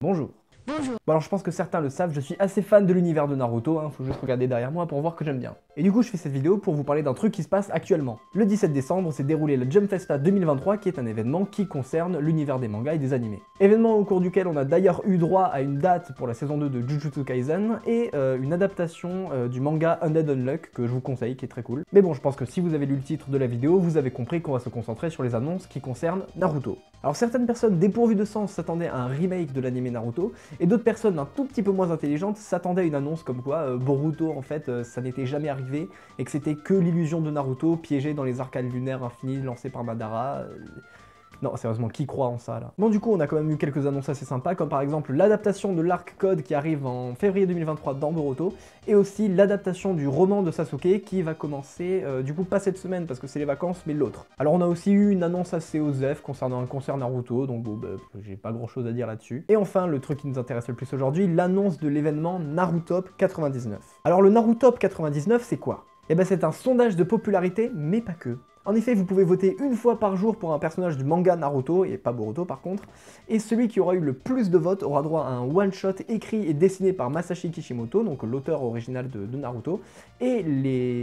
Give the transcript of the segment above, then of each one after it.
Bonjour. Bonjour. Bon alors je pense que certains le savent, je suis assez fan de l'univers de Naruto, faut juste regarder derrière moi pour voir que j'aime bien. Et du coup je fais cette vidéo pour vous parler d'un truc qui se passe actuellement. Le 17 décembre s'est déroulé le Jump Festa 2023 qui est un événement qui concerne l'univers des mangas et des animés. Événement au cours duquel on a d'ailleurs eu droit à une date pour la saison 2 de Jujutsu Kaisen et une adaptation du manga Undead Unluck que je vous conseille qui est très cool. Mais bon je pense que si vous avez lu le titre de la vidéo, vous avez compris qu'on va se concentrer sur les annonces qui concernent Naruto. Alors certaines personnes dépourvues de sens s'attendaient à un remake de l'anime Naruto et d'autres personnes un tout petit peu moins intelligentes s'attendaient à une annonce comme quoi Boruto en fait ça n'était jamais arrivé et que c'était que l'illusion de Naruto piégé dans les arcades lunaires infinis lancés par Madara. Non, sérieusement, qui croit en ça, là? Bon, du coup, on a quand même eu quelques annonces assez sympas, comme par exemple l'adaptation de l'arc Code qui arrive en février 2023 dans Boruto, et aussi l'adaptation du roman de Sasuke qui va commencer, du coup, pas cette semaine parce que c'est les vacances, mais l'autre. Alors, on a aussi eu une annonce assez osef concernant un concert Naruto, donc bon, bah, j'ai pas grand chose à dire là-dessus. Et enfin, le truc qui nous intéresse le plus aujourd'hui, l'annonce de l'événement Narutop 99. Alors, le Narutop 99, c'est quoi? Eh ben, c'est un sondage de popularité, mais pas que. En effet, vous pouvez voter une fois par jour pour un personnage du manga Naruto, et pas Boruto par contre, et celui qui aura eu le plus de votes aura droit à un one-shot écrit et dessiné par Masashi Kishimoto, donc l'auteur original de Naruto, et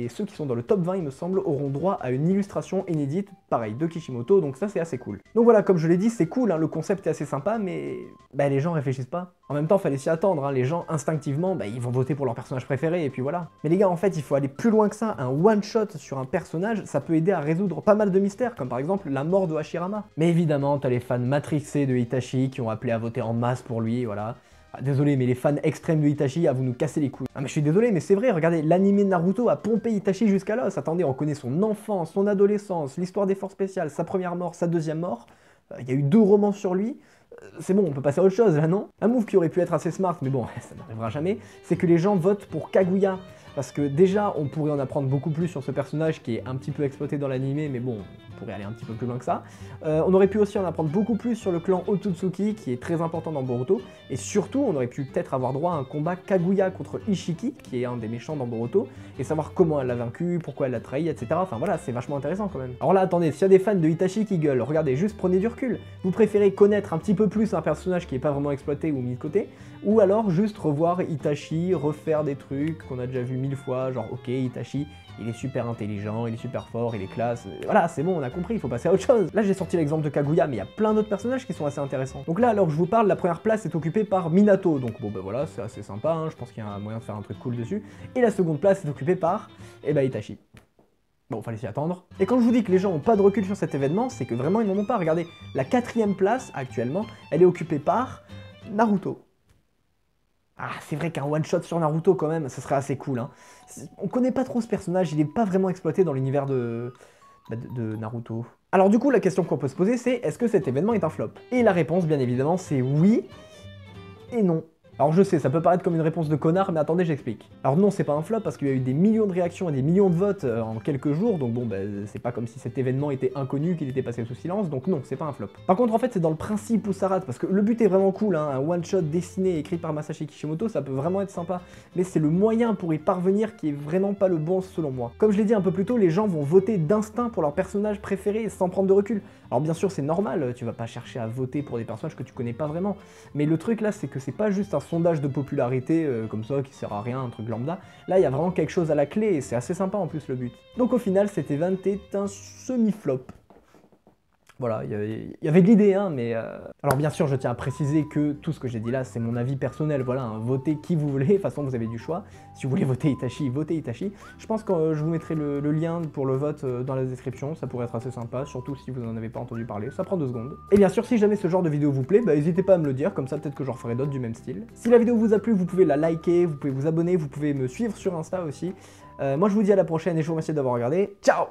ceux qui sont dans le top 20, il me semble, auront droit à une illustration inédite, pareil, de Kishimoto, donc ça c'est assez cool. Donc voilà, comme je l'ai dit, c'est cool, hein, le concept est assez sympa, mais les gens réfléchissent pas. En même temps, fallait s'y attendre, hein, les gens instinctivement, ils vont voter pour leur personnage préféré, et puis voilà. Mais les gars, en fait, il faut aller plus loin que ça, un one-shot sur un personnage, ça peut aider à résoudre pas mal de mystères, comme par exemple la mort de Hashirama. Mais évidemment, t'as les fans matrixés de Itachi qui ont appelé à voter en masse pour lui, voilà. Ah, désolé, mais les fans extrêmes de Itachi, à vous nous casser les couilles. Ah mais je suis désolé, mais c'est vrai, regardez, l'anime Naruto a pompé Itachi jusqu'à l'os. Attendez, on connaît son enfance, son adolescence, l'histoire des forces spéciales, sa première mort, sa deuxième mort. Il y a eu 2 romans sur lui. C'est bon, on peut passer à autre chose là, non? Un move qui aurait pu être assez smart, mais bon, ça n'arrivera jamais, c'est que les gens votent pour Kaguya. Parce que déjà, on pourrait en apprendre beaucoup plus sur ce personnage qui est un petit peu exploité dans l'animé, mais bon, on pourrait aller un petit peu plus loin que ça. On aurait pu aussi en apprendre beaucoup plus sur le clan Otsutsuki, qui est très important dans Boruto, et surtout, on aurait pu peut-être avoir droit à un combat Kaguya contre Ishiki, qui est un des méchants dans Boruto, et savoir comment elle l'a vaincu, pourquoi elle l'a trahi, etc. Enfin voilà, c'est vachement intéressant quand même. Alors là, attendez, s'il y a des fans de Itachi qui gueulent, regardez, juste prenez du recul. Vous préférez connaître un petit peu plus un personnage qui est pas vraiment exploité ou mis de côté, ou alors juste revoir Itachi, refaire des trucs qu'on a déjà vu 1000 fois, genre ok, Itachi, il est super intelligent, il est super fort, il est classe, voilà, c'est bon, on a compris, il faut passer à autre chose. Là j'ai sorti l'exemple de Kaguya, mais il y a plein d'autres personnages qui sont assez intéressants. Donc là, alors que je vous parle, la première place est occupée par Minato, donc bon bah voilà, c'est assez sympa, hein, je pense qu'il y a un moyen de faire un truc cool dessus. Et la seconde place est occupée par, Itachi. Bon, fallait s'y attendre. Et quand je vous dis que les gens ont pas de recul sur cet événement, c'est que vraiment ils n'en ont pas. Regardez, la 4ème place, actuellement, elle est occupée par Naruto. Ah, c'est vrai qu'un one-shot sur Naruto, quand même, ce serait assez cool, hein. On connaît pas trop ce personnage, il est pas vraiment exploité dans l'univers de Naruto. Alors du coup, la question qu'on peut se poser, c'est est-ce que cet événement est un flop? Et la réponse, bien évidemment, c'est oui et non. Alors je sais, ça peut paraître comme une réponse de connard, mais attendez, j'explique. Alors non, c'est pas un flop, parce qu'il y a eu des millions de réactions et des millions de votes en quelques jours, donc bon, c'est pas comme si cet événement était inconnu, qu'il était passé sous silence, donc non, c'est pas un flop. Par contre, en fait, c'est dans le principe où ça rate, parce que le but est vraiment cool, hein, un one-shot dessiné et écrit par Masashi Kishimoto, ça peut vraiment être sympa, mais c'est le moyen pour y parvenir qui est vraiment pas le bon selon moi. Comme je l'ai dit un peu plus tôt, les gens vont voter d'instinct pour leur personnage préféré sans prendre de recul. Alors bien sûr, c'est normal, tu vas pas chercher à voter pour des personnages que tu connais pas vraiment, mais le truc là, c'est que c'est pas juste un sondage de popularité comme ça qui sert à rien, un truc lambda. Là, il y a vraiment quelque chose à la clé et c'est assez sympa en plus le but. Donc au final, cet event est un semi-flop. Voilà, il y avait de l'idée, hein, mais... Alors bien sûr, je tiens à préciser que tout ce que j'ai dit là, c'est mon avis personnel, voilà, hein, votez qui vous voulez, de toute façon vous avez du choix. Si vous voulez voter Itachi, votez Itachi. Je pense que je vous mettrai le lien pour le vote dans la description, ça pourrait être assez sympa, surtout si vous n'en avez pas entendu parler, ça prend 2 secondes. Et bien sûr, si jamais ce genre de vidéo vous plaît, n'hésitez pas à me le dire, comme ça peut-être que j'en ferai d'autres du même style. Si la vidéo vous a plu, vous pouvez la liker, vous pouvez vous abonner, vous pouvez me suivre sur Insta aussi. Moi je vous dis à la prochaine et je vous remercie d'avoir regardé, ciao!